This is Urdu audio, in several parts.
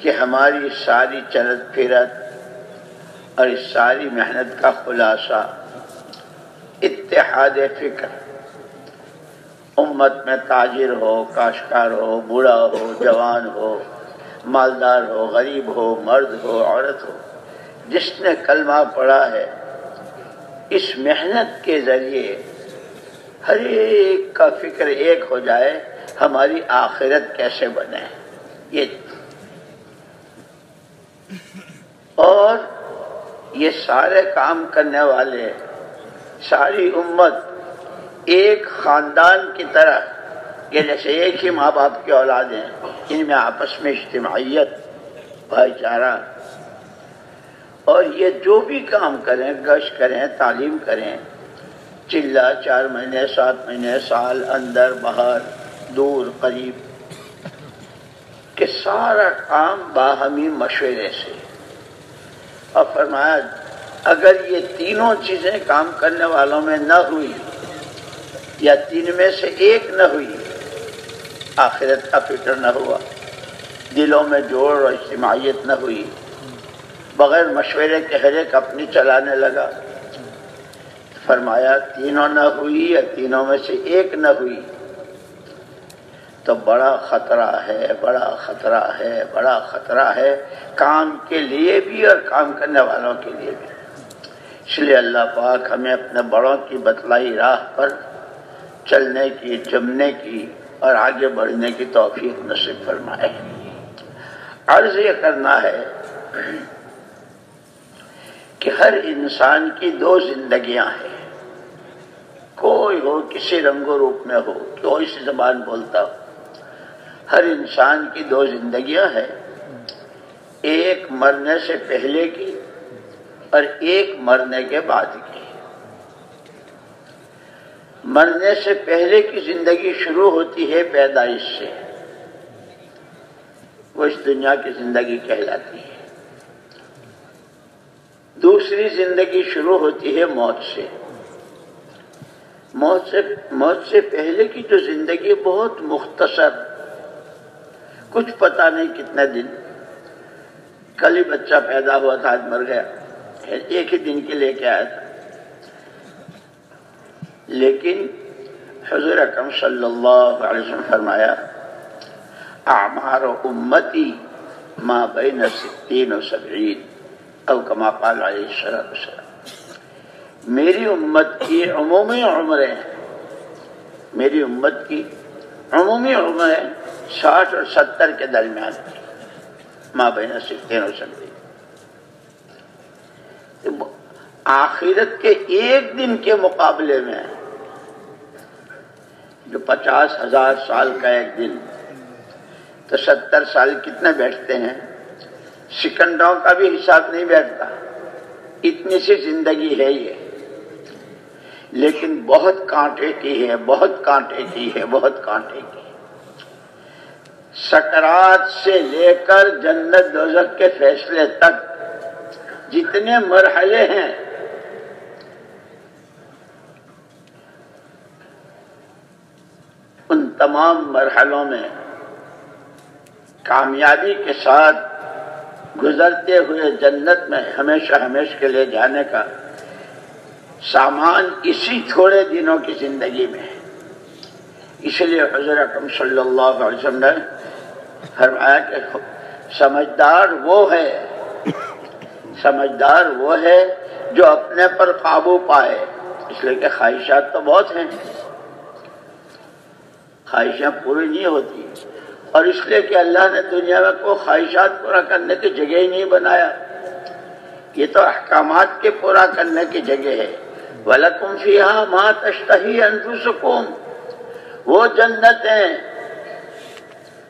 کہ ہماری ساری چلت پھرت اور اس ساری محنت کا خلاصہ اتحاد فکر، امت میں تاجر ہو، کاشتکار ہو، بوڑھا ہو، جوان ہو، مالدار ہو، غریب ہو، مرد ہو، عورت ہو، جس نے کلمہ پڑھا ہے، اس محنت کے ذریعے ہر ایک کا فکر ایک ہو جائے، ہماری آخرت کیسے بنے یہ، اور یہ سارے کام کرنے والے ساری امت ایک خاندان کی طرح، یہ جیسے ایک ہی ماں باپ کی اولاد ہیں، ان میں آپس میں اجتماعیت، بھائی چارہ، اور یہ جو بھی کام کریں، گشت کریں، تعلیم کریں، چلہ 4 مہینے 7 مہینے سال، اندر باہر دور قریب، کہ سارا کام باہمی مشورے سے، اور فرمایا اگر یہ تینوں چیزیں کام کرنے والوں میں نہ ہوئی، یا 3 میں سے ایک نہ ہوئی، آخرت کا فکر نہ ہوا، دلوں میں جوڑ اور اجتماعیت نہ ہوئی، بغیر مشورے کے ہر ایک اپنی چلانے لگا، فرمایا تینوں نہ ہوئی یا تینوں میں سے ایک نہ ہوئی تو بڑا خطرہ ہے، بڑا خطرہ ہے، بڑا خطرہ ہے، کام کے لیے بھی اور کام کرنے والوں کے لیے بھی۔ اس لیے اللہ پاک ہمیں اپنے بڑوں کی بتلائی راہ پر چلنے کی، جمنے کی اور آگے بڑھنے کی توفیق نصیب فرمائے۔ عرض یہ کرنا ہے کہ ہر انسان کی 2 زندگیاں ہیں، کوئی ہو، کسی رنگ و روپ میں ہو، کوئی سی زبان بولتا ہو، ہر انسان کی 2 زندگیاں ہیں، ایک مرنے سے پہلے کی اور ایک مرنے کے بعد کی۔ مرنے سے پہلے کی زندگی شروع ہوتی ہے پیدائش سے، وہ اس دنیا کی زندگی کہلاتی ہے۔ دوسری زندگی شروع ہوتی ہے موت سے۔ موت سے پہلے کی جو زندگی بہت مختصر، کچھ پتہ نہیں کتنے دن، کل ہی بچہ پیدا ہوا تھا، آج مر گیا، ایک ہی دن کے لے کے آیا تھا، لیکن حضور اکرم صلی اللہ علیہ وسلم فرمایا اعمار امتی ما بین 60 و 70، او کما قال علیہ السلام، میری امت کی عمومی عمریں، میری امت کی عمومی عمریں 60 اور 70 کے درمیان کی، ما بین 60 و 70۔ آخرت کے ایک دن کے مقابلے میں جو 50,000 سال کا ایک دن، تو 70 سال کتنے بیٹھتے ہیں؟ سیکنڈوں کا بھی حساب نہیں بیٹھتا، اتنی سی زندگی ہے یہ، لیکن بہت کانٹے کی ہے، بہت کانٹے کی ہے، بہت کانٹے کی۔ سکرات سے لے کر جنت دوزخ کے فیصلے تک جتنے مرحلے ہیں، ان تمام مرحلوں میں کامیابی کے ساتھ گزرتے ہوئے جنت میں ہمیشہ ہمیشہ کے لیے جانے کا سامان اسی تھوڑے دنوں کی زندگی میں ہے۔ اس لیے حضور اکرم صلی اللہ علیہ وسلم نے فرمایا کہ سمجھدار وہ ہے، سمجھدار وہ ہے جو اپنے پر قابو پائے، اس لیے کہ خواہشات تو بہت ہیں، خواہشیں پوری نہیں ہوتی، اور اس لیے کہ اللہ نے دنیا میں کوئی خواہشات پورا کرنے کی جگہ ہی نہیں بنایا، یہ تو احکامات کے پورا کرنے کی جگہ ہے۔ وَلَكُمْ فِيهَا مَا تَشْتَهِي أَنفُسُكُمْ، وہ جنتیں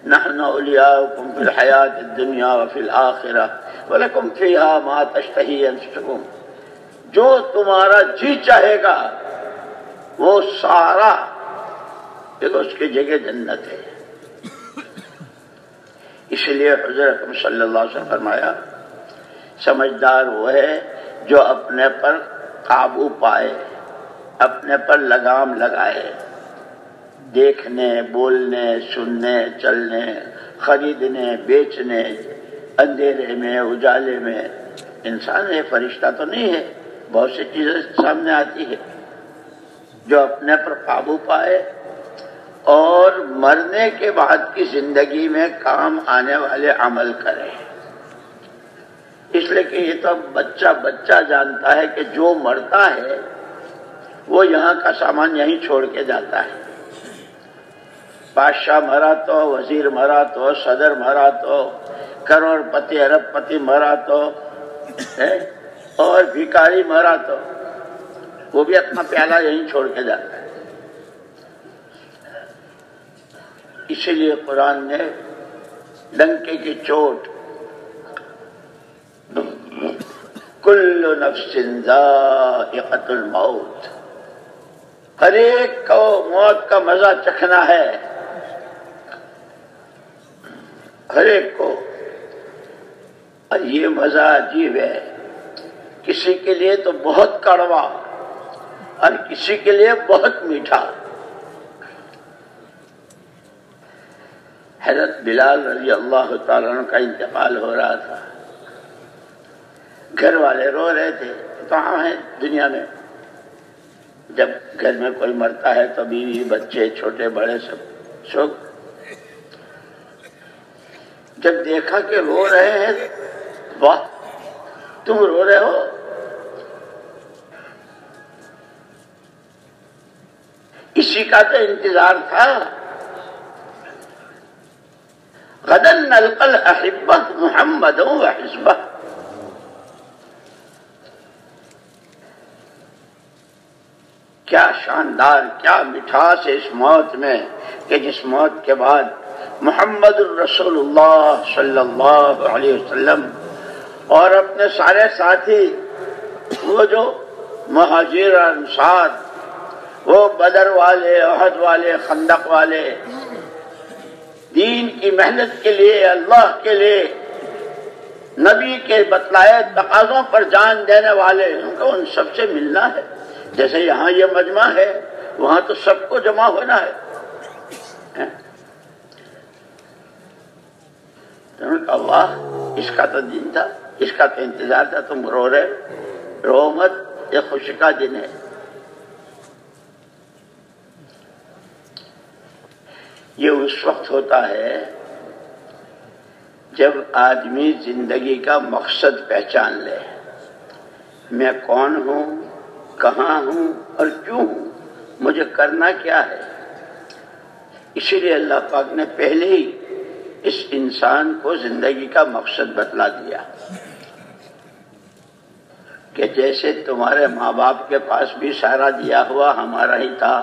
نَحْنُ أَوْلِيَاؤُكُمْ فِي الْحَيَاةِ الدُّنْيَا وَفِي الْآخِرَةِ وَلَكُمْ فِيهَا مَا تَشْتَهِي أَنفُسُكُمْ، جو تمہارا جی چاہے گا وہ سارا، دیکھو اس کی جگہ جنت ہے۔ اس لیے حضور اکرم صلی اللہ علیہ وسلم فرمایا سمجھدار وہ ہے جو اپنے پر قابو پائے، اپنے پر لگام لگائے، دیکھنے، بولنے، سننے، چلنے، خریدنے، بیچنے، اندھیرے میں اجالے میں انسان ہے، فرشتہ تو نہیں ہے. بہت سی چیزیں سامنے آتی ہے. جو اپنے پر قابو پائے اور مرنے کے بعد کی زندگی میں کام آنے والے عمل کرے. اس لیے کہ یہ تو بچہ جانتا ہے کہ جو مرتا ہے وہ یہاں کا سامان یہیں چھوڑ کے جاتا ہے. بادشاہ مرا تو، وزیر مرا تو، صدر مرا تو، کروڑ پتی ارب پتی مرا تو، اور بھکاری مرا تو، وہ بھی اپنا پیالہ یہیں چھوڑ کے جاتا ہے. اسی لیے قرآن نے ڈنکے کی چوٹ کل نفس ذائقۃ الموت، ہر ایک کو موت کا مزہ چکھنا ہے، ہر ایک کو. اور یہ مزہ عجیب ہے، کسی کے لیے تو بہت کڑوا اور کسی کے لیے بہت میٹھا. حضرت بلال رضی اللہ تعالیٰ عنہ کا انتقال ہو رہا تھا. گھر والے رو رہے تھے. تو ہم ہیں دنیا میں، جب گھر میں کوئی مرتا ہے تو بیوی بچے چھوٹے بڑے سب شوق. جب دیکھا کہ رو رہے ہیں، واہ تم رو رہے ہو. اسی کا تو انتظار تھا. غدا نلقى الأحبة محمد وحزبه. کیا شاندار، کیا مٹھاس ہے اس موت میں کہ جس موت کے بعد محمد الرسول اللہ صلی اللہ علیہ وسلم اور اپنے سارے ساتھی، وہ جو مہاجر انصار، وہ بدر والے، احد والے، خندق والے، دین کی محنت کے لیے، اللہ کے لیے، نبی کے بتلائے تقاضوں پر جان دینے والے، ان کو ان سب سے ملنا ہے. جیسے یہاں یہ مجمع ہے، وہاں تو سب کو جمع ہونا ہے. اللہ، اس کا تو دن تھا، اس کا تو انتظار تھا. تم رو رہے، رو مت، یہ خوشی کا دن ہے. یہ اس وقت ہوتا ہے جب آدمی زندگی کا مقصد پہچان لے. میں کون ہوں، کہاں ہوں اور کیوں ہوں، مجھے کرنا کیا ہے. اسی لیے اللہ پاک نے پہلے ہی اس انسان کو زندگی کا مقصد بتلا دیا کہ جیسے تمہارے ماں باپ کے پاس بھی سارا دیا ہوا ہمارا ہی تھا.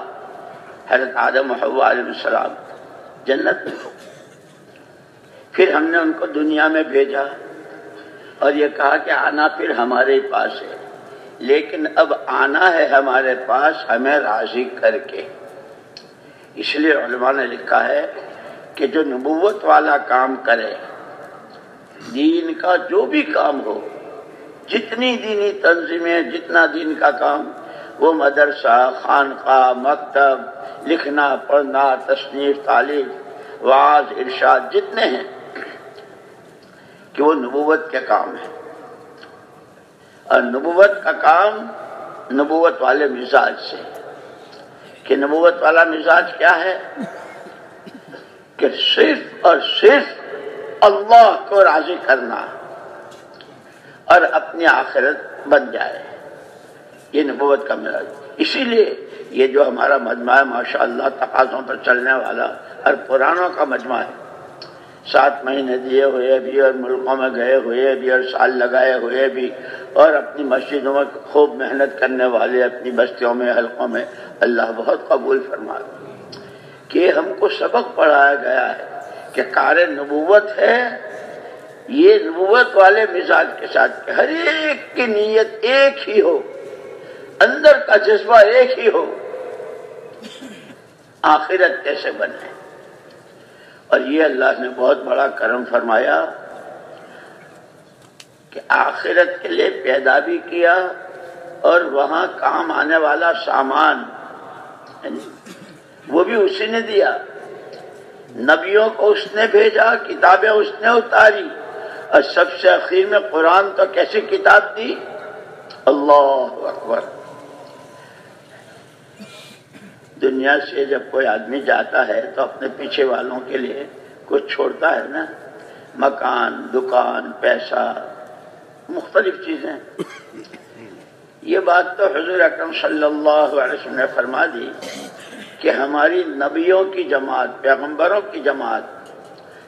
حضرت آدم و حوا علیہ السلام جنت میں، پھر ہم نے ان کو دنیا میں بھیجا اور یہ کہا کہ آنا پھر ہمارے ہی پاس ہے، لیکن اب آنا ہے ہمارے پاس ہمیں راضی کر کے. اس لیے علماء نے لکھا ہے کہ جو نبوت والا کام کرے، دین کا جو بھی کام ہو، جتنی دینی تنظیمیں، جتنا دین کا کام، وہ مدرسہ، خانقاہ، مکتب، لکھنا پڑھنا، تصنیف، تعلیف، وعظ، ارشاد، جتنے ہیں، کہ وہ نبوت کے کام ہیں. اور نبوت کا کام نبوت والے مزاج سے، کہ نبوت والا مزاج کیا ہے کہ صرف اور صرف اللہ کو راضی کرنا اور اپنی آخرت بن جائے. یہ نبوت کا مزاج. اسی لیے یہ جو ہمارا مجمع ہے ماشاءاللہ تقاضوں پر چلنے والا اور پرانوں کا مجمع ہے، 7 مہینے دیے ہوئے بھی اور ملکوں میں گئے ہوئے بھی اور سال لگائے ہوئے بھی اور اپنی مسجدوں میں خوب محنت کرنے والے، اپنی بستیوں میں، حلقوں میں، اللہ بہت قبول فرما کہ ہم کو سبق پڑھایا گیا ہے کہ کار نبوت ہے یہ نبوت والے مزاج کے ساتھ کہ ہر ایک کی نیت ایک ہی ہو، اندر کا جذبہ ایک ہی ہو، آخرت کیسے بنے. اور یہ اللہ نے بہت بڑا کرم فرمایا کہ آخرت کے لیے پیدا بھی کیا اور وہاں کام آنے والا سامان وہ بھی اسی نے دیا. نبیوں کو اس نے بھیجا، کتابیں اس نے اتاری، اور سب سے اخیر میں قرآن تو کیسی کتاب دی؟ اللہ اکبر۔ دنیا سے جب کوئی آدمی جاتا ہے تو اپنے پیچھے والوں کے لیے کچھ چھوڑتا ہے نا، مکان، دکان، پیسہ، مختلف چیزیں۔ یہ بات تو حضور اکرم صلی اللہ علیہ وسلم نے فرما دی کہ ہماری نبیوں کی جماعت، پیغمبروں کی جماعت،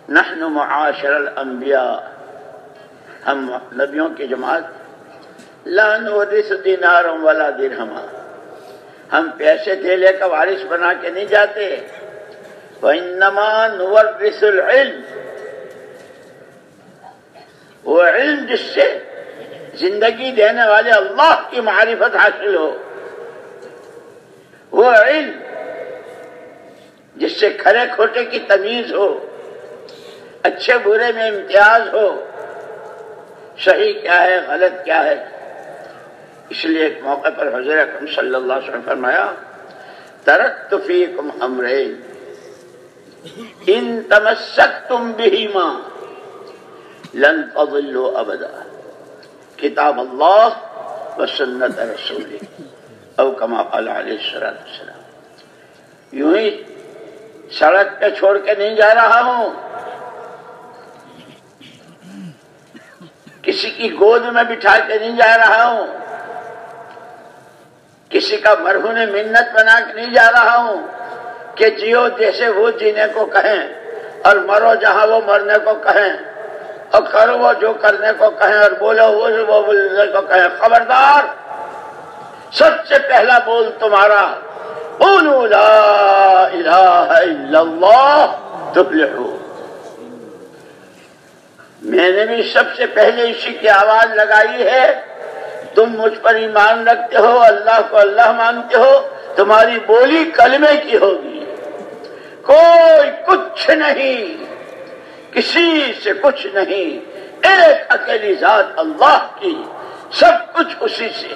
نحن معاشر الانبیاء، ہم نبیوں کی جماعت، لا نورث دینارا ولا درہما، ہم پیسے دھیلے کا وارث بنا کے نہیں جاتے، وَإِنَّمَا نُوَرِّثُ الْعِلْمِ، وہ علم جس سے زندگی دینے والے اللہ کی معرفت حاصل ہو، وہ علم جس سے کھرے کھوٹے کی تمیز ہو، اچھے برے میں امتیاز ہو، صحیح کیا ہے غلط کیا ہے۔ اس لیے ایک موقع پر حضور اکرم صلی اللہ علیہ وسلم فرمایا، ترکت فیکم امرین ان تمسکتم بہما لن تضلوا ابدا، کتاب اللہ و سنت رسول او کما قال علیہ الصلوۃ والسلام۔ یوں ہی سڑک پہ چھوڑ کے نہیں جا رہا ہوں، کسی کی گود میں بٹھا کے نہیں جا رہا ہوں، کسی کا مرہون منت بنا کے نہیں جا رہا ہوں کہ جیو جیسے وہ جینے کو کہیں اور مرو جہاں وہ مرنے کو کہیں، اور کرو وہ جو کرنے کو کہیں اور بولو وہ بولنے کو کہیں۔ خبردار، سب سے پہلا بول تمہارا قولوا لا الہ الا اللہ تفلحوا۔ میں نے بھی سب سے پہلے اسی کی آواز لگائی ہے، تم مجھ پر ایمان رکھتے ہو، اللہ کو اللہ مانتے ہو، تمہاری بولی کلمے کی ہوگی، کوئی کچھ نہیں، کسی سے کچھ نہیں، ایک اکیلی ذات اللہ کی، سب کچھ اسی سے۔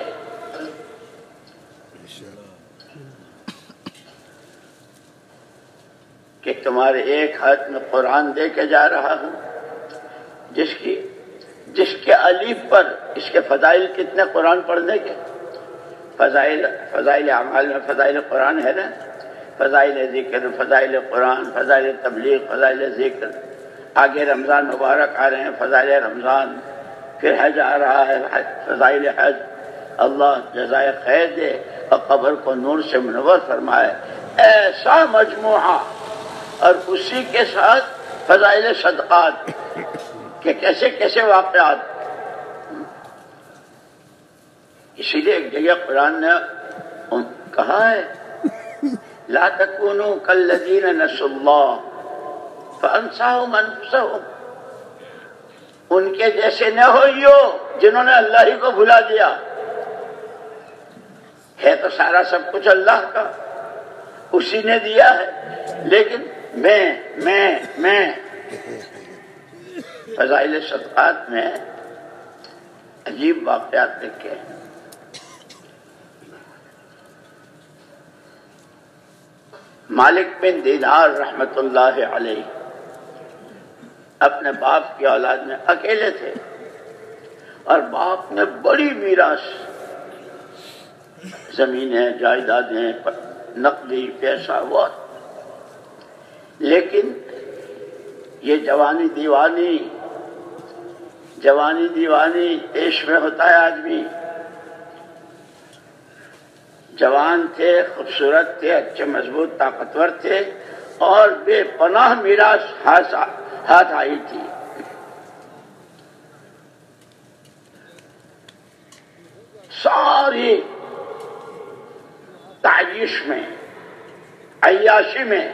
کہ تمہارے ایک ہاتھ میں قرآن دے کے جا رہا ہوں، جس کے الف پر اس کے فضائل کتنے قرآن پڑھنے کے، فضائل اعمال میں فضائل قرآن ہے نا، فضائل ذکر، فضائل قرآن، فضائل تبلیغ، فضائل ذکر، آگے رمضان مبارک آ رہے ہیں، فضائل رمضان، پھر حج آ رہا ہے، فضائل حج۔ اللہ جزائے خیر دے اور قبر کو نور سے منور فرمائے، ایسا مجموعہ، اور اسی کے ساتھ فضائل صدقات کہ کیسے کیسے واقعات۔ اسی لیے ایک جگہ قرآن نے کہا ہے، لا تکونوا کالذین نسوا اللہ فانساہم انفسہم، ان کے جیسے نہ ہوئیو جنہوں نے اللہ ہی کو بھلا دیا۔ ہے تو سارا سب کچھ اللہ کا، اسی نے دیا ہے، لیکن میں فضائل صدقات میں عجیب واقعات لکھے ہیں۔ مالک بن دینار رحمت اللہ علیہ اپنے باپ کی اولاد میں اکیلے تھے، اور باپ نے بڑی میراث، زمینیں، جائیدادیں، نقدی پیسہ بہت، لیکن یہ جوانی دیوانی عیش میں ہوتا ہے آدمی۔ جوان تھے، خوبصورت تھے، اچھے مضبوط طاقتور تھے، اور بے پناہ میراث ہاتھ آئی تھی۔ ساری تعیش میں، عیاشی میں،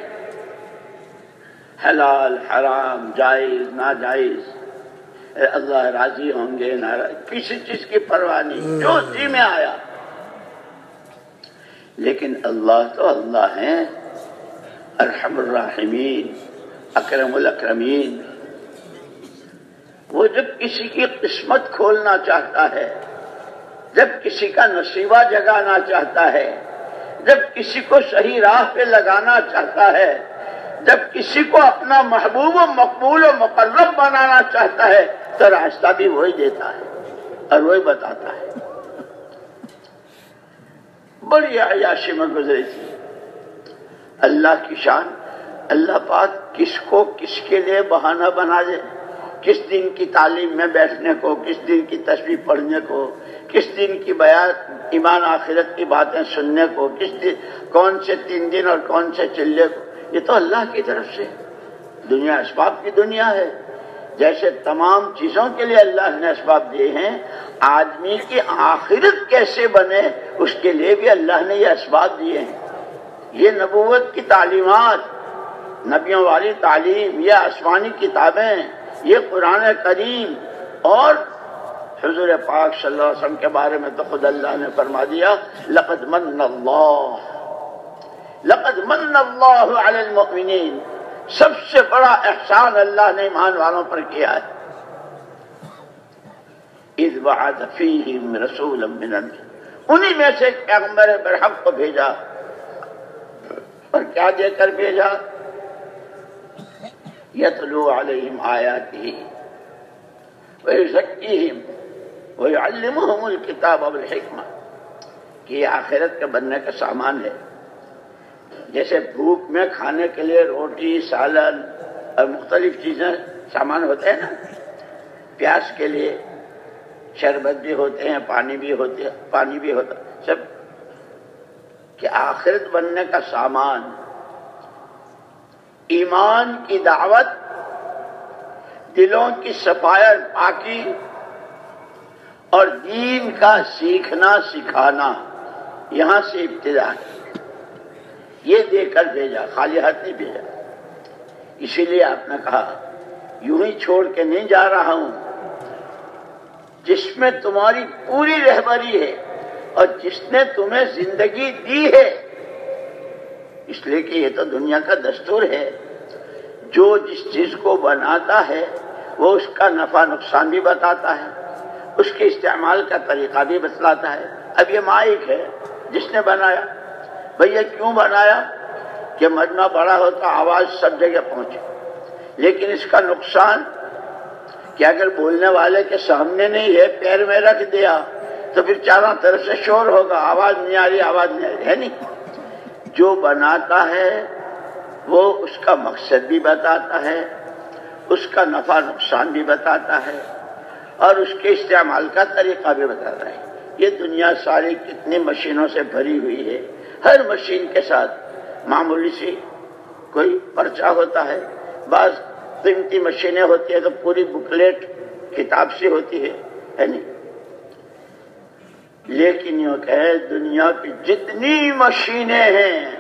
حلال حرام، جائز ناجائز، اللہ راضی ہوں گے ناراض، کسی چیز کی پرواہ نہیں، جو جی میں آیا۔ لیکن اللہ تو اللہ ہیں، ارحم الراحمین، اکرم الاکرمین۔ وہ جب کسی کی قسمت کھولنا چاہتا ہے، جب کسی کا نصیبہ جگانا چاہتا ہے، جب کسی کو صحیح راہ پہ لگانا چاہتا ہے، جب کسی کو اپنا محبوب و مقبول و مقرب بنانا چاہتا ہے، تو راستہ بھی وہی دیتا ہے اور وہی بتاتا ہے۔ بڑی عیاشی میں گزری تھی۔ اللہ کی شان، اللہ پاک کس کو کس کے لیے بہانہ بنا دے، کس دن کی تعلیم میں بیٹھنے کو، کس دن کی تسبیح پڑھنے کو، کس دن کی بیان ایمان آخرت کی باتیں سننے کو، کس دن کون سے 3 دن اور کون سے چلے کو، یہ تو اللہ کی طرف سے۔ دنیا اسباب کی دنیا ہے، جیسے تمام چیزوں کے لیے اللہ نے اسباب دیے ہیں، آدمی کی آخرت کیسے بنے اس کے لیے بھی اللہ نے یہ اسباب دیے ہیں۔ یہ نبوت کی تعلیمات، نبیوں والی تعلیم، یہ آسمانی کتابیں، یہ قرآن کریم، اور حضور پاک صلی اللہ علیہ وسلم کے بارے میں تو خود اللہ نے فرما دیا لقد من اللہ علی المؤمنین، سب سے بڑا احسان اللہ نے ایمان والوں پر کیا ہے۔ اذ بعث فیہم رسولا من انفسہم، انہی میں سے ایک پیغمبر برحق کو بھیجا، اور کیا دے کر بھیجا؟ یتلو علیہم آیاتہ ویزکیہم ویعلمہم الکتاب والحکمہ، کہ یہ آخرت کے بننے کا سامان ہے۔ جیسے بھوک میں کھانے کے لیے روٹی، سالن اور مختلف چیزیں سامان ہوتے ہیں نا، پیاس کے لیے شربت بھی ہوتے ہیں، پانی بھی ہوتا سب، کہ آخرت بننے کا سامان ایمان کی دعوت، دلوں کی صفائی پاکی، اور دین کا سیکھنا سکھانا، یہاں سے ابتدا ہے۔ یہ دے کر بھیجا، خالی ہاتھ نہیں بھیجا۔ اسی لیے آپ نے کہا یوں ہی چھوڑ کے نہیں جا رہا ہوں، جس میں تمہاری پوری رہبری ہے اور جس نے تمہیں زندگی دی ہے، اس لیے کہ یہ تو دنیا کا دستور ہے، جو جس چیز کو بناتا ہے وہ اس کا نفع نقصان بھی بتاتا ہے، اس کے استعمال کا طریقہ بھی بتلاتا ہے۔ اب یہ مائک ہے، جس نے بنایا، بھئی کیوں بنایا؟ کہ مجمع بڑا ہوتا آواز سب جگہ پہنچے، لیکن اس کا نقصان کہ اگر بولنے والے کے سامنے نہیں ہے، پیر میں رکھ دیا تو پھر چاروں طرف سے شور ہوگا، آواز نہیں آ رہی، آواز نہیں آ رہی، ہے نہیں؟ جو بناتا ہے وہ اس کا مقصد بھی بتاتا ہے، اس کا نفع نقصان بھی بتاتا ہے، اور اس کے استعمال کا طریقہ بھی بتاتا ہے۔ یہ دنیا ساری کتنی مشینوں سے بھری ہوئی ہے، ہر مشین کے ساتھ معمولی سی کوئی پرچہ ہوتا ہے، بعض قیمتی مشینیں ہوتی ہیں تو پوری بکلیٹ کتاب سی ہوتی ہے نہیں؟ لیکن یہ کہ دنیا کی جتنی مشینیں ہیں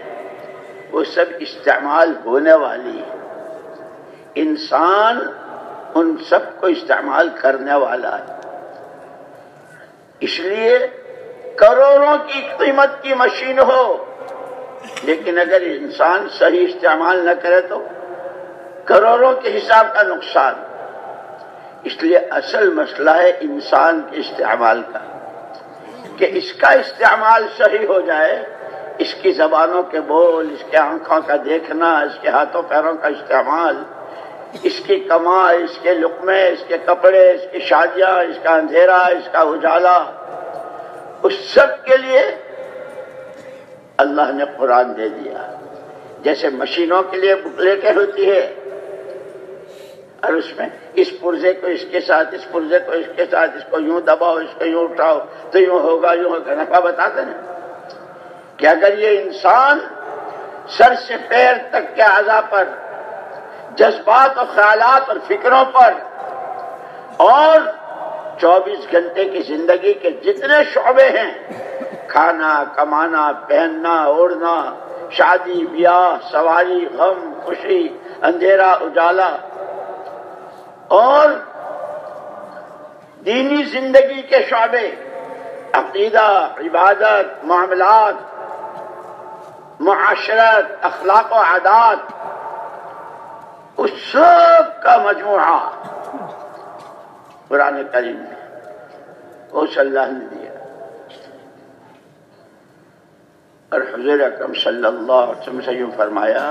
وہ سب استعمال ہونے والی ہیں، انسان ان سب کو استعمال کرنے والا ہے۔ اس لیے کروڑوں کی قیمت کی مشین ہو، لیکن اگر انسان صحیح استعمال نہ کرے تو کروڑوں کے حساب کا نقصان۔ اس لیے اصل مسئلہ ہے انسان کے استعمال کا، کہ اس کا استعمال صحیح ہو جائے، اس کی زبانوں کے بول، اس کے آنکھوں کا دیکھنا، اس کے ہاتھوں پیروں کا استعمال، اس کی کمائی، اس کے لقمے، اس کے کپڑے، اس کی شادیاں، اس کا اندھیرا، اس کا اجالا، اس سب کے لیے اللہ نے قرآن دے دیا۔ جیسے مشینوں کے لیے بکلیٹیں ہوتی ہے، اور اس میں اس پرزے کو اس کے ساتھ، اس پرزے کو اس کے ساتھ، اس کو یوں دباؤ، اس کو یوں اٹھاؤ تو یوں ہوگا، یوں ہوگا، نفع بتاتے ہیں کہ اگر یہ انسان سر سے پیر تک کے اعضاء پر، جذبات اور خیالات اور فکروں پر، اور 24 گھنٹے کی زندگی کے جتنے شعبے ہیں، کھانا، کمانا، پہننا، اوڑھنا، شادی، بیاہ، سواری، غم، خوشی، اندھیرا، اجالا، اور دینی زندگی کے شعبے، عقیدہ، عبادت، معاملات، معاشرت، اخلاق و عادات، اس سب کا مجموعہ قرآن کریم میں وہ صلی اللہ نے دیا۔ اور حضور اکرم صلی اللہ علیہ وسلم سے یوں فرمایا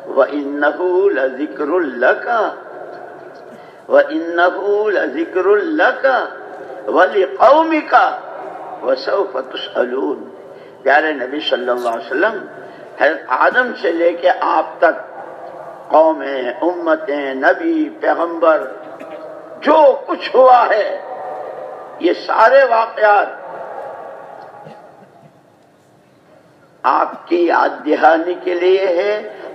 وَإِنَّهُ لَذِكْرٌ لَكَ وَإِنَّهُ لَذِكْرٌ لَكَ وَلِقَوْمِكَ وَسَوْفَ تُسْأَلُونَ۔ پیارے نبی صلی اللہ علیہ وسلم حضرت آدم سے لے کے آپ تک قومیں، امتیں، نبی، پیغمبر، جو کچھ ہوا ہے یہ سارے واقعات آپ کی یاد دہانی کے لیے ہے،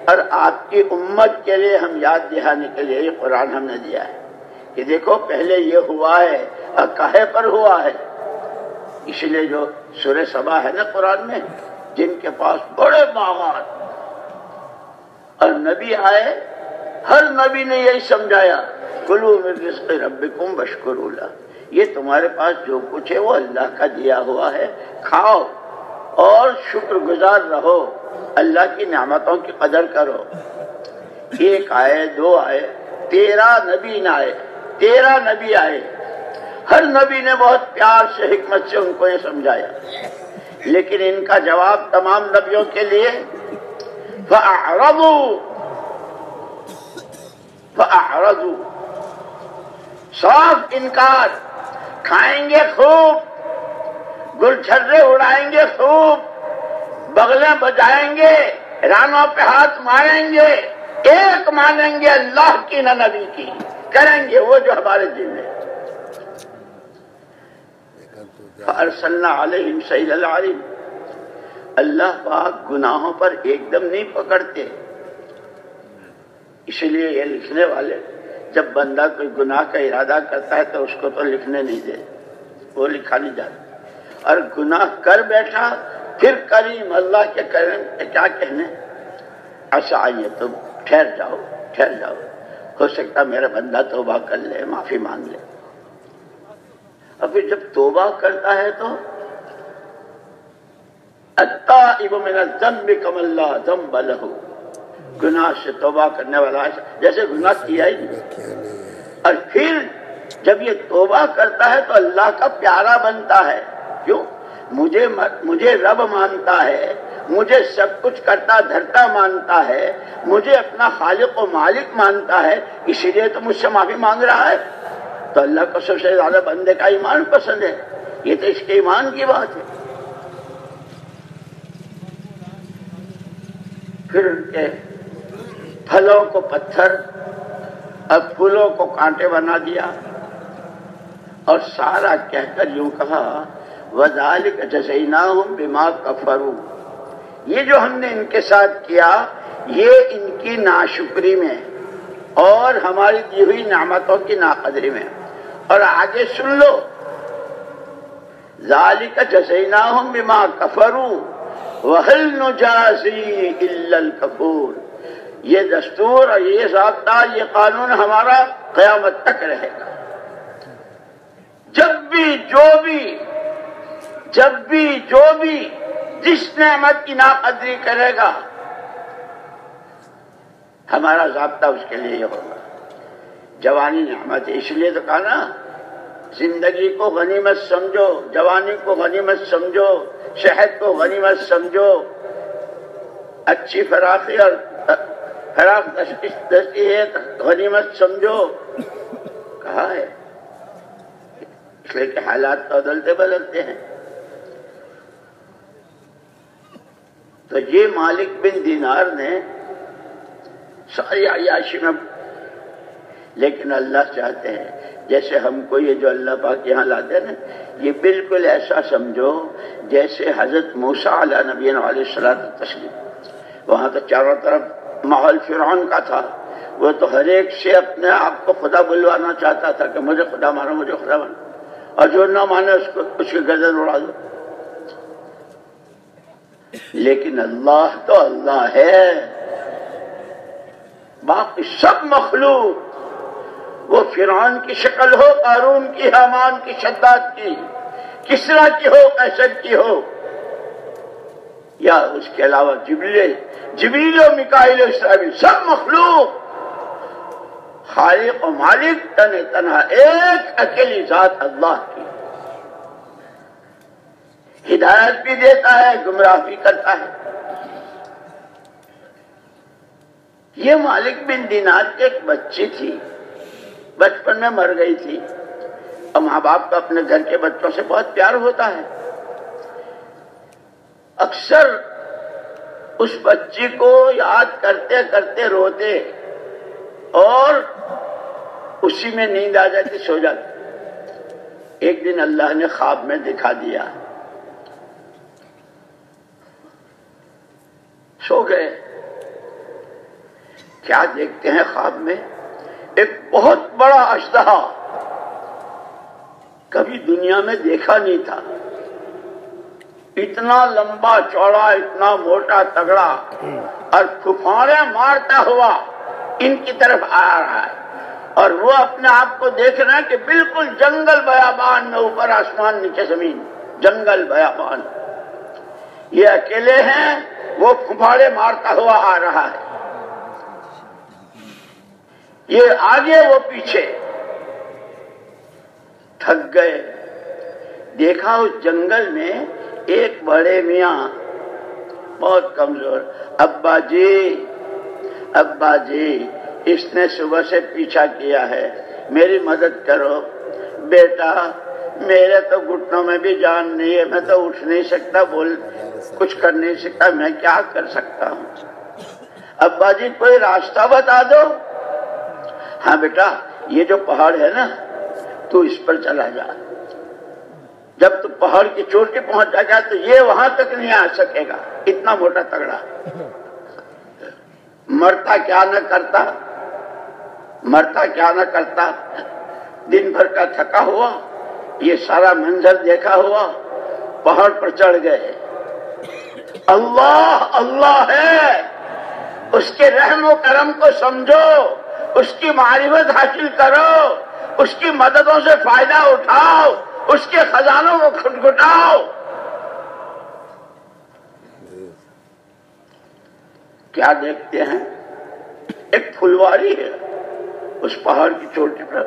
اور آپ کی امت کے لیے ہم یاد دہانی کے لیے یہ قرآن ہم نے دیا ہے کہ دیکھو پہلے یہ ہوا ہے اور کہے پر ہوا ہے۔ اس لیے جو سورہ سبا ہے نا قرآن میں، جن کے پاس بڑے باغات اور نبی آئے، ہر نبی نے یہی سمجھایا کلوا من رزق ربکم واشکروا لہ، یہ تمہارے پاس جو کچھ ہے وہ اللہ کا دیا ہوا ہے، کھاؤ اور شکر گزار رہو، اللہ کی نعمتوں کی قدر کرو۔ ایک آئے، دو آئے، 13 نبی نہ آئے، 13 نبی آئے، ہر نبی نے بہت پیار سے حکمت سے ان کو یہ سمجھایا، لیکن ان کا جواب تمام نبیوں کے لیے فَأَعْرَضُوا، صاف انکار، کھائیں گے خوب، گلچھرے اڑائیں گے خوب، بغلیں بجائیں گے، رانوں پہ ہاتھ ماریں گے، ایک مانیں گے اللہ کی نہ نبی کی، کریں گے وہ جو ہمارے دل میں۔ فَأَرْسَلْنَا عَلَيْهِمْ سَيْلَ الْعَرِمِ، اللہ پاک گناہوں پر ایک دم نہیں پکڑتے، اس لیے یہ لکھنے والے جب بندہ کوئی گناہ کا ارادہ کرتا ہے تو اس کو تو لکھنے نہیں دے، وہ لکھا نہیں جاتا، اور گناہ کر بیٹھا پھر کریم اللہ کے کرم کیا کہنے، ایسا آئیے تو ٹھہر جاؤ، ٹھہر جاؤ، ہو سکتا میرا بندہ توبہ کر لے، معافی مانگ لے۔ اور پھر جب توبہ کرتا ہے تو التائب من الذنب کمن لا ذنب لہ، گناہ سے توبہ کرنے والا جیسے گناہ کیا ہی نہیں، اور پھر جب یہ توبہ کرتا ہے تو اللہ کا پیارا بنتا ہے۔ کیوں؟ مجھے رب مانتا ہے، مجھے سب کچھ کرتا دھرتا مانتا ہے، مجھے اپنا خالق و مالک مانتا ہے، اسی لیے تو مجھ سے معافی مانگ رہا ہے۔ تو اللہ کو سب سے زیادہ بندے کا ایمان پسند ہے، یہ تو اس کے ایمان کی بات ہے۔ پھر ان کے پھلوں کو پتھر اور پھولوں کو کانٹے بنا دیا، اور سارا کہہ کر یوں کہا وَذَلِكَ جَزَيْنَاهُمْ بِمَا كَفَرُوا، یہ جو ہم نے ان کے ساتھ کیا یہ ان کی ناشکری میں اور ہماری دی ہوئی نعمتوں کی ناقدری میں۔ اور آگے سن لو، ذَلِكَ جَزَيْنَاهُمْ بِمَا كَفَرُوا وَهَلْ نُجَازِي إِلَّا الْكَفُورَ، یہ دستور اور یہ ضابطہ، یہ قانون ہمارا قیامت تک رہے گا۔ جب بھی جو بھی جس نعمت کی ناقدری کرے گا ہمارا ضابطہ اس کے لیے یہ ہوگا۔ جوانی نعمت ہے، اس لیے تو کہا نا زندگی کو غنیمت سمجھو، جوانی کو غنیمت سمجھو، صحت کو غنیمت سمجھو، اچھی فراخی اور فراخ دستی ہے غنیمت سمجھو، کہا ہے، اس لیے کہ حالات تو بدلتے بدلتے ہیں۔ تو یہ مالک بن دینار نے ساری عیاشی میں، لیکن اللہ چاہتے ہیں جیسے ہم کو یہ جو اللہ پاک یہاں لاتے ہیں نا، یہ بالکل ایسا سمجھو جیسے حضرت موسیٰ علیہ نبینا علیہ الصلوۃ والتسلیم، وہاں تو چاروں طرف ماحول فرعون کا تھا، وہ تو ہر ایک سے اپنے آپ کو خدا بلوانا چاہتا تھا کہ مجھے خدا مانو، مجھے خدا مانو، اور جو نہ مانے اس کی گردن اڑا دو۔ لیکن اللہ تو اللہ ہے، باقی سب مخلوق، وہ فرعون کی شکل ہو، قارون کی، حامان کی، شداد کی، کسریٰ کی ہو، قیصر کی ہو، یا اس کے علاوہ جبریل و میکائیل و اسرافیل، سب مخلوق خالق و مالک تنہا ایک اکیلی ذات اللہ کی، ہدایت بھی دیتا ہے، گمراہ بھی کرتا ہے۔ یہ مالک بن دینار کی ایک بچی تھی، بچپن میں مر گئی تھی، اور ماں باپ کا اپنے گھر کے بچوں سے بہت پیار ہوتا ہے، اکثر اس بچی کو یاد کرتے کرتے روتے اور اسی میں نیند آ جاتی، سو جاتی۔ ایک دن اللہ نے خواب میں دکھا دیا، سو گئے، کیا دیکھتے ہیں خواب میں؟ ایک بہت بڑا اژدہا، کبھی دنیا میں دیکھا نہیں تھا، اتنا لمبا چوڑا، اتنا موٹا تگڑا، اور پھپھوڑے مارتا ہوا ان کی طرف آ رہا ہے، اور وہ اپنے آپ کو دیکھ رہے ہیں کہ بالکل جنگل بیابان میں، اوپر آسمان نیچے زمین، جنگل بیابان، یہ اکیلے ہیں، وہ پھپھوڑے مارتا ہوا آ رہا ہے، یہ آگے وہ پیچھے، تھک گئے۔ دیکھا اس جنگل میں ایک بڑے میاں بہت کمزور، ابا جی ابا جی اس نے صبح سے پیچھا کیا ہے، میری مدد کرو۔ بیٹا میرے تو گھٹنوں میں بھی جان نہیں ہے، میں تو اٹھ نہیں سکتا، بول کچھ کر نہیں سکتا، میں کیا کر سکتا ہوں؟ ابا جی کوئی راستہ بتا دو۔ ہاں بیٹا، یہ جو پہاڑ ہے نا، تو اس پر چلا جا، جب تو پہاڑ کی چوٹی پہنچ جائے گا تو یہ وہاں تک نہیں آ سکے گا، اتنا موٹا تگڑا، مرتا کیا نہ کرتا، مرتا کیا نہ کرتا، دن بھر کا تھکا ہوا، یہ سارا منظر دیکھا ہوا، پہاڑ پر چڑھ گئے۔ اللہ اللہ ہے، اس کے رحم و کرم کو سمجھو، اس کی معرفت حاصل کرو، اس کی مددوں سے فائدہ اٹھاؤ، اس کے خزانوں کو کھٹکھٹاؤ۔ کیا دیکھتے ہیں؟ ایک پھلواری ہے اس پہاڑ کی چوٹی پر،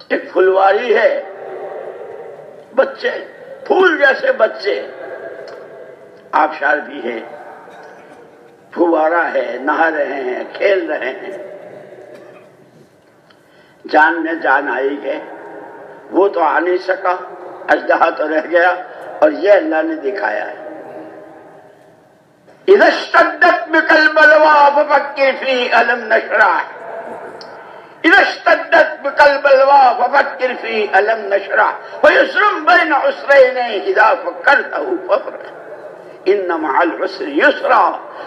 ایک پھلواری ہے، بچے، پھول جیسے بچے، آبشار بھی ہے، پھوارا ہے، نہا رہے ہیں، کھیل رہے ہیں، جان میں جان آئی گئے۔ وہ تو آ نہیں سکا، اژدہا تو رہ گیا، اور یہ اللہ نے دکھایا ہے۔ اذا اشتدت بك البلوى ففكر في ألم نشرح، اذا اشتدت بك البلوى ففكر في ألم نشرح، ويسر بين عسرين اذا فكرته فافرح، ان مع العسر يسرا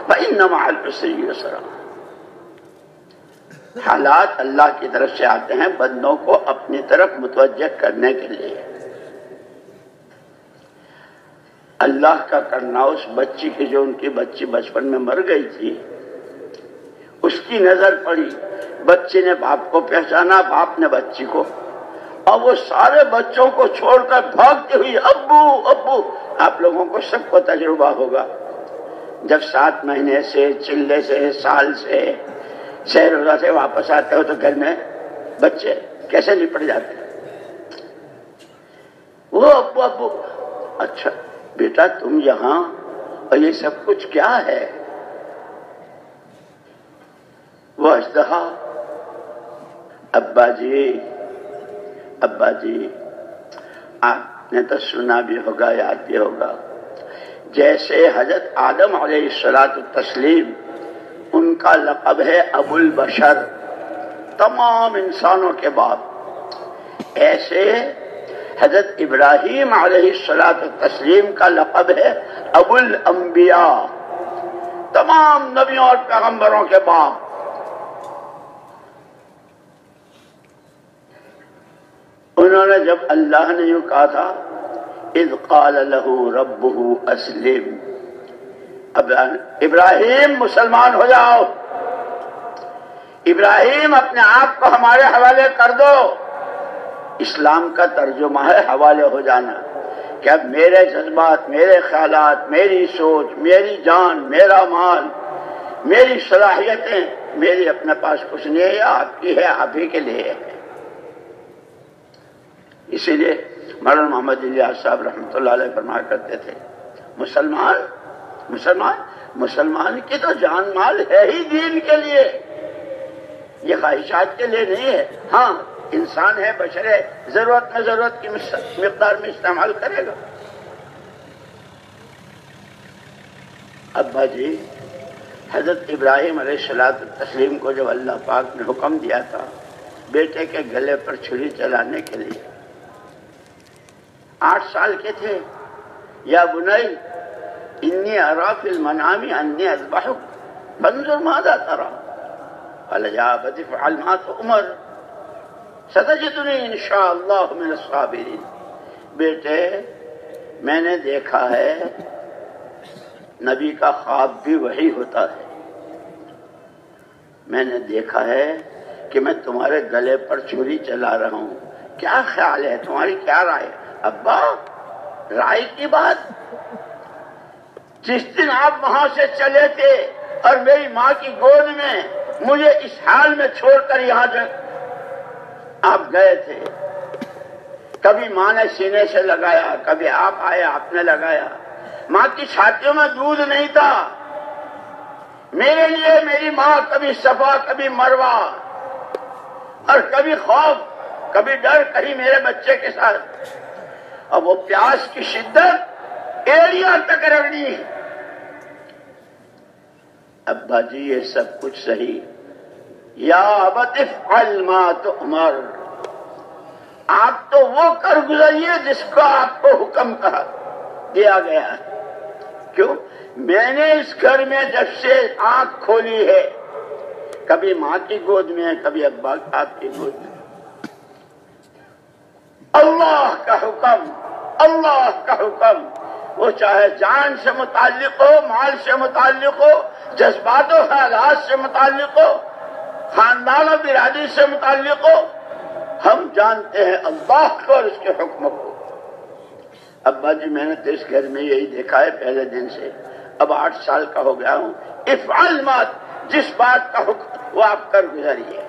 فان مع العسر يسرا۔ حالات اللہ کی طرف سے آتے ہیں بندوں کو اپنی طرف متوجہ کرنے کے لیے۔ اللہ کا کرنا اس بچی کی، جو ان کی بچی بچپن میں مر گئی تھی، اس کی نظر پڑی، بچی نے باپ کو پہچانا، باپ نے بچی کو، اور وہ سارے بچوں کو چھوڑ کر بھاگتی ہوئی ابو ابو۔ آپ لوگوں کو سب کو تجربہ ہوگا، جب 7 مہینے سے، چلے سے، سال سے، سیر روزہ سے واپس آتے ہو تو گھر میں بچے کیسے لپٹ جاتے ہیں، وہ ابو ابو۔ اچھا بیٹا تم یہاں، اور یہ سب کچھ کیا ہے؟ وہ اژدہا، ابا جی ابا جی، آپ نے تو سنا بھی ہوگا، یاد بھی ہوگا، جیسے حضرت آدم علیہ السلام، ان کا لقب ہے ابو البشر، تمام انسانوں کے باپ، ایسے حضرت ابراہیم علیہ السلام کا لقب ہے ابو الانبیاء، تمام نبیوں اور پیغمبروں کے باپ۔ انہوں نے جب اللہ نے یوں کہا تھا اذ قال له ربه اسلم، ابراہیم مسلمان ہو جاؤ، ابراہیم اپنے آپ کو ہمارے حوالے کر دو۔ اسلام کا ترجمہ ہے حوالے ہو جانا، کہ اب میرے جذبات، میرے خیالات، میری سوچ، میری جان، میرا مال، میری صلاحیتیں، میری اپنے پاس کچھ نہیں ہے، آپ کی ہے، آپ ہی کے لیے ہے۔ اسی لیے مولانا محمد الیاس صاحب رحمۃ اللہ علیہ فرمایا کرتے تھے، مسلمان کی تو جان مال ہے ہی دین کے لیے، یہ خواہشات کے لیے نہیں ہے. ہاں انسان ہے، بشر ہے، ضرورت میں ضرورت کی مقدار میں استعمال کرے گا. ابا جی حضرت ابراہیم علیہ الصلوۃ والتسلیم کو جب اللہ پاک نے حکم دیا تھا بیٹے کے گلے پر چھری چلانے کے لیے، 8 سال کے تھے. یا بنی انی ارا فی المنام انی اذبحک فانظر ماذا تری قال یا ابت افعل ما تؤمر ستجدنی ان شاء اللہ من الصابرین. بیٹے میں نے دیکھا ہے، نبی کا خواب بھی وہی ہوتا ہے. میں نے دیکھا ہے کہ میں تمہارے گلے پر چھری چلا رہا ہوں. کیا خیال ہے تمہاری، کیا رائے؟ ابا رائے کی بات، جس دن آپ وہاں سے چلے تھے اور میری ماں کی گود میں مجھے اس حال میں چھوڑ کر یہاں آپ گئے تھے، کبھی ماں نے سینے سے لگایا، کبھی آپ آئے آپ نے لگایا. ماں کی چھاتیوں میں دودھ نہیں تھا. میرے لیے میری ماں کبھی صفا کبھی مروہ، اور کبھی خوف کبھی ڈر کہیں میرے بچے کے ساتھ. اب وہ پیاس کی شدت ایڑیاں تک رگڑی. ابا جی یہ سب کچھ صحیح. یا ابت افعل ما تؤمر، آپ تو وہ کر گزریے جس کو آپ کو حکم کہا دیا گیا ہے. کیوں؟ میں نے اس گھر میں جب سے آنکھ کھولی ہے، کبھی ماں کی گود میں، کبھی ابا آپ کی گود میں، اللہ کا حکم، اللہ کا حکم، وہ چاہے جان سے متعلق ہو، مال سے متعلق ہو، جذبات و خیالات سے متعلق ہو، خاندان و برادری سے متعلق ہو، ہم جانتے ہیں اللہ کو اور اس کے حکم کو. ابا جی میں نے تو اس گھر میں یہی دیکھا ہے پہلے دن سے. اب 8 سال کا ہو گیا ہوں. افعل ما، جس بات کا حکم وہ آپ کر گزریے.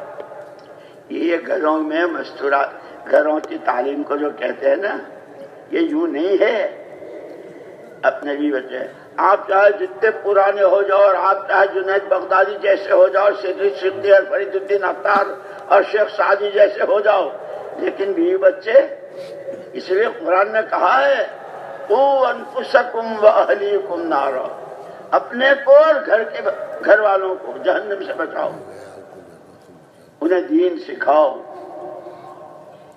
یہ گھروں میں مستورات، گھروں کی تعلیم کو جو کہتے ہیں نا، یہ یوں نہیں ہے. اپنے بھی بچے آپ چاہے جتنے پرانے ہو جاؤ، اور آپ چاہے جنید بغدادی جیسے ہو جاؤ، سیدی صدیقی اور فرید الدین افطار اور شیخ سعدی جیسے ہو جاؤ، لیکن بیوی بچے، اس لیے قرآن نے کہا ہے قوا انفسکم واہلیکم نارا، اپنے کو اور گھر والوں کو جہنم سے بچاؤ، انہیں دین سکھاؤ.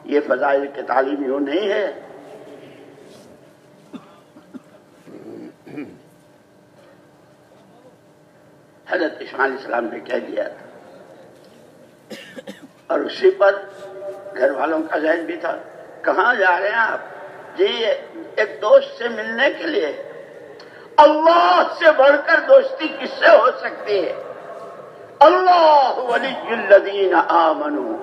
یہ فضائل کی تعلیم یوں نہیں ہے. حضرت اسماعیل علیہ السلام نے کہہ دیا تھا، اور اسی پر گھر والوں کا ذہن بھی تھا. کہاں جا رہے ہیں آپ؟ جی ایک دوست سے ملنے کے لیے. اللہ سے بڑھ کر دوستی کس سے ہو سکتی ہے؟ اللہ ولی الذین آمنوا،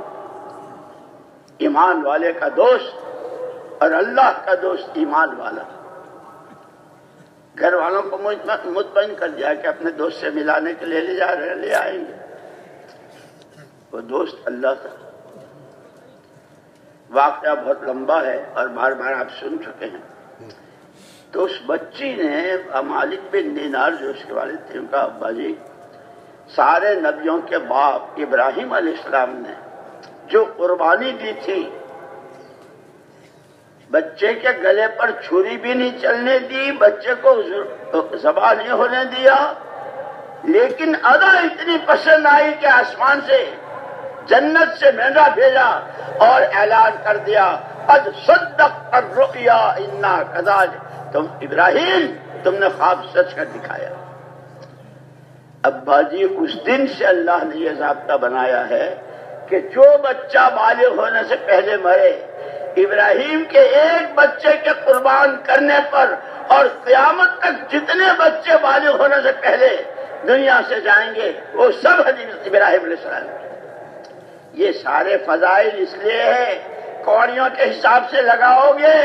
ایمان والے کا دوست، اور اللہ کا دوست ایمان والا. گھر والوں کو مطمئن کر دیا کہ اپنے دوست سے ملانے کے لیے لے جا رہے ہیں، لے آئیں گے. وہ دوست اللہ کا. واقعہ بہت لمبا ہے اور بار بار آپ سن چکے ہیں. تو اس بچی نے مالک بن دینار جو اس کے والد تھے، ان کا ابا جی، سارے نبیوں کے باپ ابراہیم علیہ السلام نے جو قربانی دی تھی، بچے کے گلے پر چھری بھی نہیں چلنے دی، بچے کو ذبح نہیں ہونے دیا، لیکن ادا اتنی پسند آئی کہ آسمان سے، جنت سے مہنگا بھیجا اور اعلان کر دیا قد صدقت الرؤیا انا کذالک، تم ابراہیم تم نے خواب سچ کر دکھایا. ابا جی اس دن سے اللہ نے یہ ضابطہ بنایا ہے کہ جو بچہ بالغ ہونے سے پہلے مرے، ابراہیم کے ایک بچے کے قربان کرنے پر اور قیامت تک جتنے بچے بالغ ہونے سے پہلے دنیا سے جائیں گے وہ سب حضرت ابراہیم علیہ السلام کے. یہ سارے فضائل اس لیے ہے، کوڑیوں کے حساب سے لگاؤ گے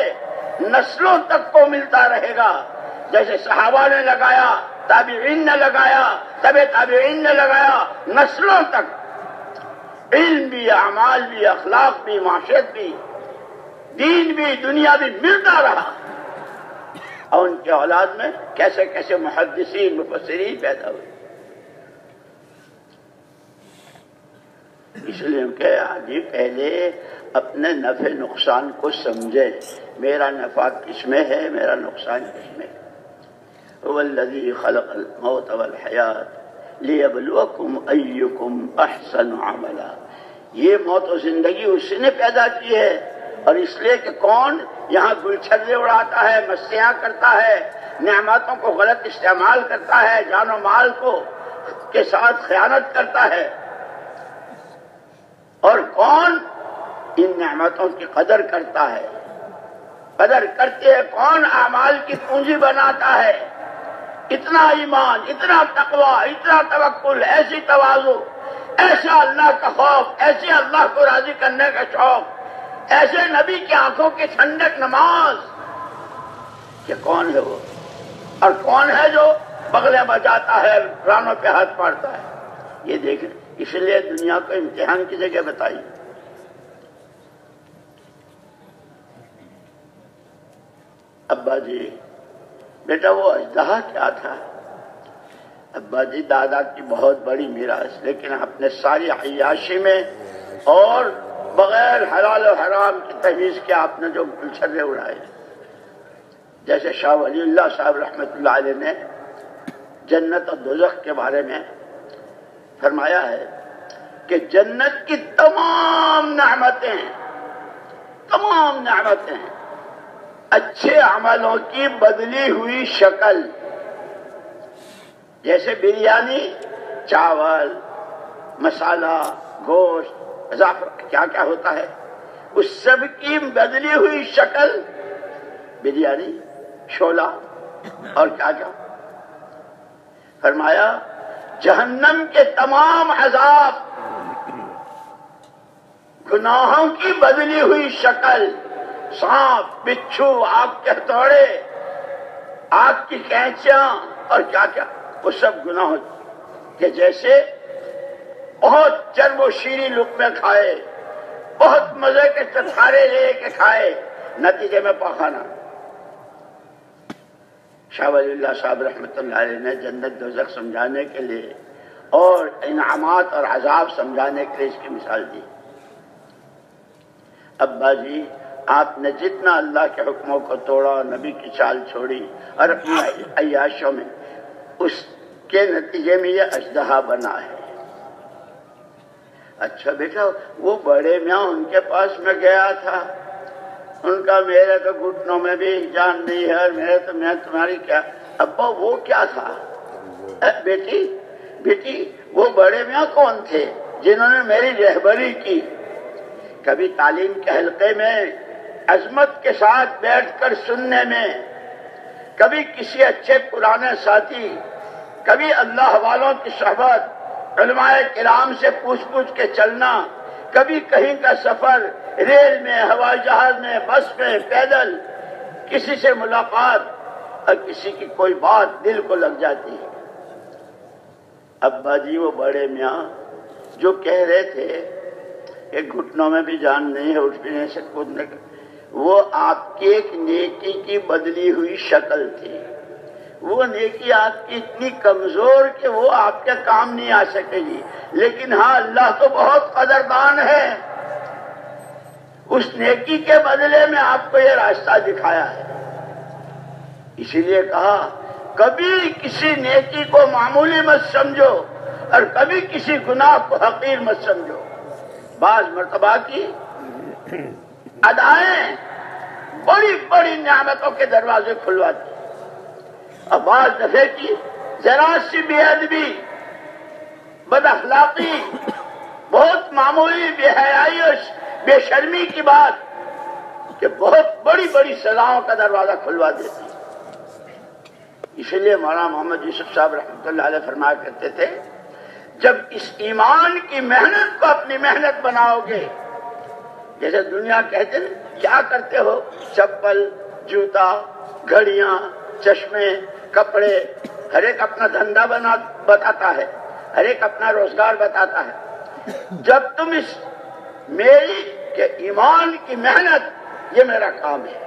نسلوں تک کو ملتا رہے گا. جیسے صحابہ نے لگایا، تابعین نے لگایا، تبع تابعین نے لگایا، نسلوں تک علم بھی، اعمال بھی، اخلاق بھی، معاشرت بھی، دین بھی، دنیا بھی ملتا رہا. اور ان کے اولاد میں کیسے کیسے محدثین، مفسرین پیدا ہوئے. اس لیے کہ آجی پہلے اپنے نفع نقصان کو سمجھے، میرا نفع کس میں ہے، میرا نقصان کس میں ہے۔ هو الذی خلق الموت والحیات لیبلوکم ایکم احسن عملا، یہ موت و زندگی اسی نے پیدا کی ہے، اور اس لیے کہ کون یہاں گلچھرے اڑاتا ہے، مستیاں کرتا ہے، نعمتوں کو غلط استعمال کرتا ہے، جان و مال کو کے ساتھ خیانت کرتا ہے، اور کون ان نعمتوں کی قدر کرتا ہے، قدر کرتے ہیں کون اعمال کی پونجی بناتا ہے، اتنا ایمان، اتنا تقوی، اتنا توکل، ایسی تواضع، ایسا اللہ کا خوف، ایسے اللہ کو راضی کرنے کا شوق، ایسے نبی کی آنکھوں کی ٹھنڈک نماز، کہ کون ہے وہ، اور کون ہے جو بغلے بجاتا ہے، رانوں پہ ہاتھ مارتا ہے۔ یہ دیکھیں، اس لیے دنیا کو امتحان کی جگہ بتائی۔ ابا جی بیٹا وہ اژدہا کیا تھا؟ ابا جی دادا کی بہت بڑی میراث، لیکن اپنے ساری عیاشی میں اور بغیر حلال و حرام کی تمیز کے آپ نے جو گلچھرے اڑائے، جیسے شاہ ولی اللہ صاحب رحمۃ اللہ علیہ نے جنت اور دوزخ کے بارے میں فرمایا ہے کہ جنت کی تمام نعمتیں اچھے عملوں کی بدلی ہوئی شکل، جیسے بریانی، چاول، مسالہ، گوشت، اضافہ کیا کیا ہوتا ہے، اس سب کی بدلی ہوئی شکل، بریانی، شولا اور کیا کیا، فرمایا جہنم کے تمام عذاب گناہوں کی بدلی ہوئی شکل، سانپ، بچھو، آگ کے ہتھوڑے، آگ کی کینچیاں اور کیا کیا، وہ سب گناہوں کہ جیسے بہت چرب و شیریں لقمے کھائے، بہت مزے کے چٹخارے لے کے کھائے، نتیجے میں پاخانہ۔ شاہ ولی اللہ صاحب رحمۃ اللہ علیہ نے جنت دوزخ سمجھانے کے لیے اور انعامات اور عذاب سمجھانے کے لیے اس کی مثال دی۔ ابا جی آپ نے جتنا اللہ کے حکموں کو توڑا، نبی کی چال چھوڑی اور اپنی عیاشوں میں، اس کے نتیجے میں یہ اژدہا بنا ہے۔ اچھا بیٹا وہ بڑے میاں ان کے پاس میں گیا تھا، ان کا میرے تو گھٹنوں میں بھی جان نہیں ہے، اور میرے تو میں تمہاری کیا، ابا وہ کیا تھا؟ بیٹی وہ بڑے میاں کون تھے جنہوں نے میری رہبری کی؟ کبھی تعلیم کے حلقے میں عظمت کے ساتھ بیٹھ کر سننے میں، کبھی کسی اچھے پرانے ساتھی، کبھی اللہ والوں کی صحبت، علماء کرام سے پوچھ کے چلنا، کبھی کہیں کا سفر، ریل میں، ہوائی جہاز میں، بس میں، پیدل، کسی سے ملاقات اور کسی کی کوئی بات دل کو لگ جاتی ہے۔ ابا جی وہ بڑے میاں جو کہہ رہے تھے کہ گھٹنوں میں بھی جان نہیں ہے، اٹھ بھی نہیں سے کودنے کا، وہ آپ کی ایک نیکی کی بدلی ہوئی شکل تھی۔ وہ نیکی آپ کی اتنی کمزور کہ وہ آپ کے کام نہیں آ سکے گی، لیکن ہاں اللہ تو بہت قدردان ہے، اس نیکی کے بدلے میں آپ کو یہ راستہ دکھایا ہے۔ اسی لیے کہا کبھی کسی نیکی کو معمولی مت سمجھو اور کبھی کسی گناہ کو حقیر مت سمجھو۔ بعض مرتبہ کی ادائیں بڑی بڑی نعمتوں کے دروازے کھلواتی، اور بعض دفعے کی ذرا سی بے ادبی، بد اخلاقی، بہت معمولی بے حیائی اور بے شرمی کی بات کہ بہت بڑی بڑی سزاؤں کا دروازہ کھلوا دیتی۔ اس لیے مولانا محمد یوسف صاحب رحمۃ اللہ علیہ فرمایا کرتے تھے جب اس ایمان کی محنت کو اپنی محنت بناؤ گے، جیسے دنیا کہتے ہیں کیا کرتے ہو، چپل، جوتا، گھڑیاں، چشمے، کپڑے، ہر ایک اپنا دھندا بتاتا ہے، ہر ایک اپنا روزگار بتاتا ہے۔ جب تم اس میری کہ ایمان کی محنت یہ میرا کام ہے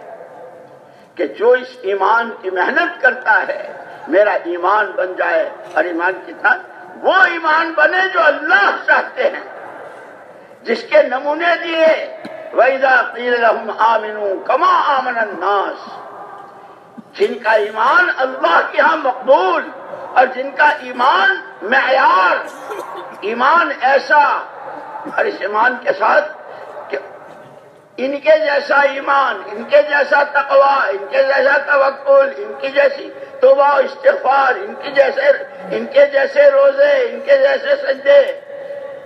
کہ جو اس ایمان کی محنت کرتا ہے میرا ایمان بن جائے، اور ایمان کتنا وہ ایمان بنے جو اللہ چاہتے ہیں، جس کے نمونے دیے وَإِذَا قِيلَ لَهُمْ آمِنُوا كَمَا آمَنَ النَّاسُ، جن کا ایمان اللہ کے ہاں مقبول اور جن کا ایمان معیار، ایمان ایسا، اور اس ایمان کے ساتھ کہ ان کے جیسا ایمان، ان کے جیسا تقوی، ان کے جیسا توکل، ان کی جیسی توبہ و استغفار، ان کے جیسے روزے، ان کے جیسے سجدے،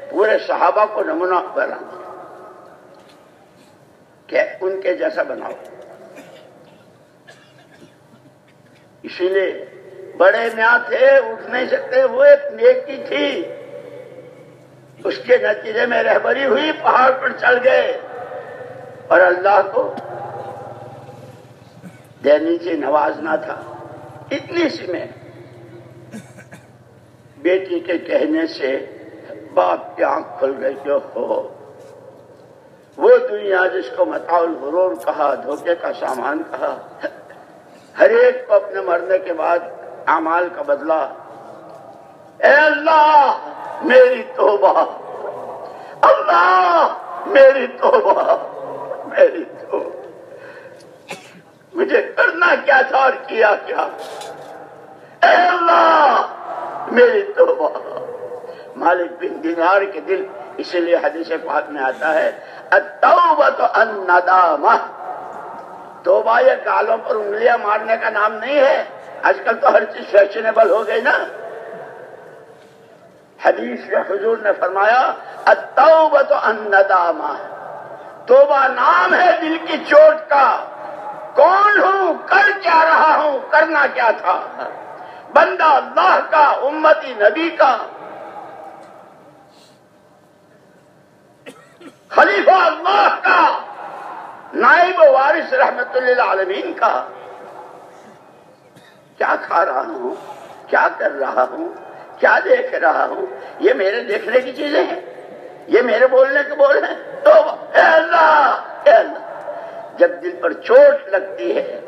پورے صحابہ کو نمونہ بنانا کہ ان کے جیسا بناؤ۔ اسی لیے بڑے میاں تھے، اٹھ نہیں سکتے، وہ ایک نیکی تھی، اس کے نتیجے میں رہبری ہوئی، پہاڑ پر چڑھ گئے اور اللہ کو دینی سے نوازنا تھا۔ اتنی سی میں بیٹی کے کہنے سے باپ کی آنکھ کھل گئی کہ ہو وہ دنیا جس کو متاع الغرور کہا، دھوکے کا سامان کہا، ہر ایک کو اپنے مرنے کے بعد اعمال کا بدلہ۔ اے اللہ میری توبہ، اللہ میری توبہ، میری توبہ، مجھے کرنا کیا تھا اور کیا کیا، اے اللہ میری توبہ۔ مالک بن دینار کے دل، اسی لیے حدیث پاک میں آتا ہے التوبۃ الندامہ، توبہ یہ گالوں پر انگلیاں مارنے کا نام نہیں ہے، آج کل تو ہر چیز فیشنیبل ہو گئی نا۔ حدیث میں حضور نے فرمایا التوبۃ الندامہ، توبہ نام ہے دل کی چوٹ کا، کون ہوں، کر کیا رہا ہوں، کرنا کیا تھا، بندہ اللہ کا، امتی نبی کا، خلیفہ اللہ کا، نائب و وارث رحمت للعالمین کا، کیا کھا رہا ہوں، کیا کر رہا ہوں، کیا دیکھ رہا ہوں، یہ میرے دیکھنے کی چیزیں ہیں، یہ میرے بولنے کے بول ہیں، تو اے اللہ، اے اللہ۔ جب دل پر چوٹ لگتی ہے،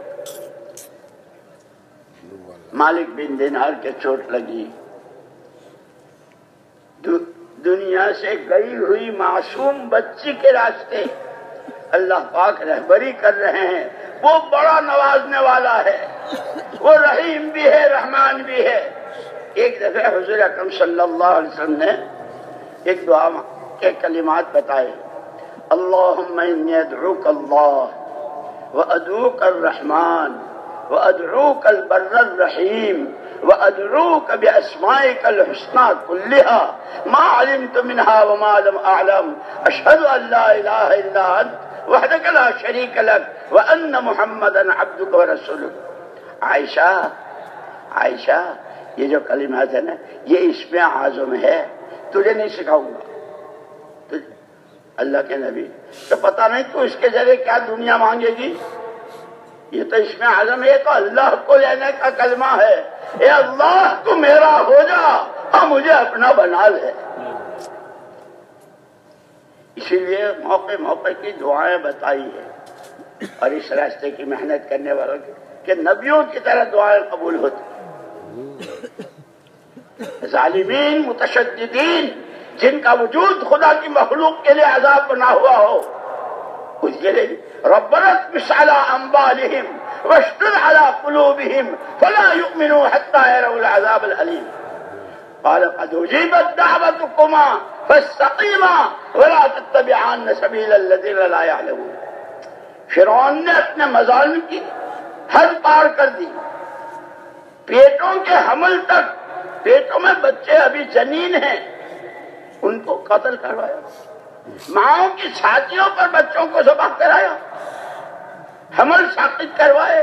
مالک بن دینار کے چوٹ لگی، دنیا سے گئی ہوئی معصوم بچی کے راستے اللہ پاک رہبری کر رہے ہیں۔ وہ بڑا نوازنے والا ہے، وہ رحیم بھی ہے، رحمان بھی ہے۔ ایک دفعہ حضور اکرم صلی اللہ علیہ وسلم نے ایک دعا کے کلمات بتائے، اللہم انی ادعوک اللہ وادعوک الرحمن وادعوک البر الرحیم وادعوک باسمائک الحسنى كلها ما علمت منها وما لم اعلم اشهد ان لا اله الا انت وحدك لا شريك لك وان محمدا عبدك ورسولك۔ عائشہ یہ جو کلمات ہے نا، یہ اسم اعظم ہے، تجھے نہیں سکھاؤں گا۔ اللہ کے نبی تو پتہ نہیں تو اس کے ذریعے کیا دنیا مانگے گی، یہ تو اسم اعظم ہے، تو اللہ کو لینے کا کلمہ ہے، اے اللہ تو میرا ہو جا اور مجھے اپنا بنا لے۔ اسی لیے موقع موقع کی دعائیں بتائی ہے، اور اس راستے کی محنت کرنے والوں کی کہ نبیوں کی طرح دعائیں قبول ہوتی۔ ظالمین، متشددین، جن کا وجود خدا کی مخلوق کے لیے عذاب بنا ہوا ہو، اس کے لیے ربنا اطمس علی اموالہم واشدد علی قلوبہم فلا یؤمنوا حتی یروا العذاب العلیم قال قد اجیبت دعوتکما فاستقیما ولا تتبعان سبیل الذین لا یعلمون۔ فرعون نے اپنے مظالم کی حد پار کر دی، پیٹوں کے حمل تک، پیٹوں میں بچے ابھی جنین ہیں، ان کو قتل کروایا، ماؤں کی چھاتیوں پر بچوں کو ذبح کرایا، حمل ساقط کروائے،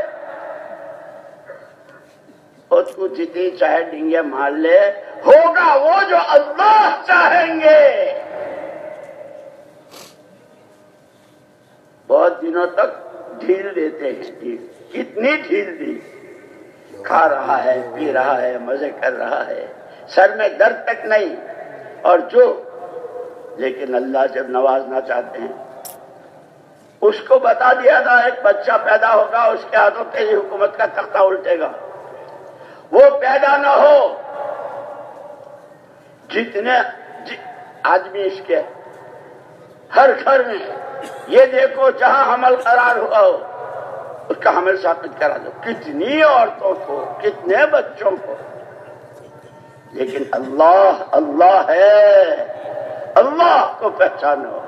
اور تو جتنی چاہے ڈنگے مار لے، ہوگا وہ جو اللہ چاہیں گے۔ بہت دنوں تک ڈھیل دیتے ہیں، کتنی ڈھیل دی، کھا رہا ہے، پی رہا ہے، مزے کر رہا ہے، سر میں درد تک نہیں، اور جو لیکن اللہ جب نوازنا چاہتے ہیں، اس کو بتا دیا تھا ایک بچہ پیدا ہوگا، اس کے ہاتھوں تیری حکومت کا تختہ الٹے گا، وہ پیدا نہ ہو۔ جتنے آدمی اس کے ہر گھر میں یہ دیکھو جہاں حمل قرار ہوا ہو اس کا حمل ثابت کرا دو، کتنی عورتوں کو، کتنے بچوں کو. لیکن اللہ اللہ ہے، اللہ کو پہچانو.